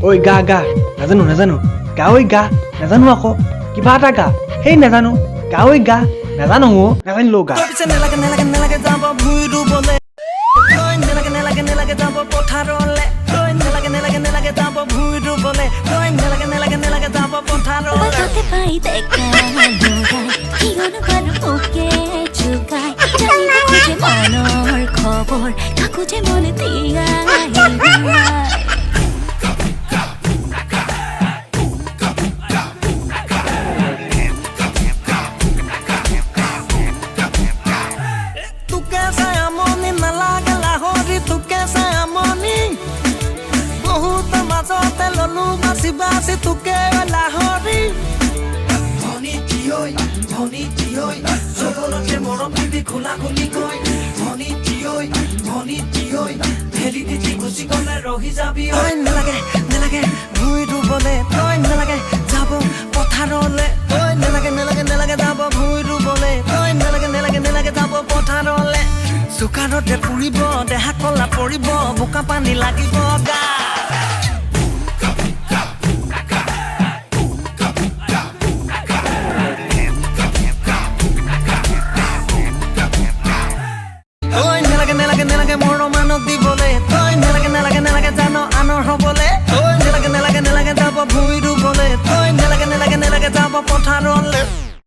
Oi ga ga নাজানো গা ঐ গা নাজানো আকৌ কিবা এটা গা হেই নাজানো গা ঐ গা নাজানো নাজানিলো গা পিছে নেলাগে নেলাগে নেলাগে যাব ভুই ৰুবলে তই নেলাগে নেলাগে নেলাগে যাব পথাৰলে তই নেলাগে নেলাগে নেলাগে যাব ভুই ৰুবলে তই নেলাগে নেলাগে নেলাগে যাব পথাৰলে বাজাতে পাই দেখা দোগাই কিয়নো বানো ওকে চুকাই জানিব খোজে মনৰ খবৰ কাকো যে মনে তিয়াই বাসি তোকে লাহৰি ধনী দিয়ৈ সকলোতে মৰম দিবি খোলা খুলি কৈ ধনী দিয়ৈ ভেলি দিদি গুচি গলে ৰহি যাবি তই নেলাগে নেলাগে ভুই ৰুবলে তই নেলাগে যাব পথাৰলে তই নেলাগে নেলাগে নেলাগে যাব ভুই ৰুবলে তই নেলাগে নেলাগে নেলাগে যাব পথাৰলে চুকাৰতে ফুৰিব দেহা কলা পৰিব বোকা পানী লাগিব গা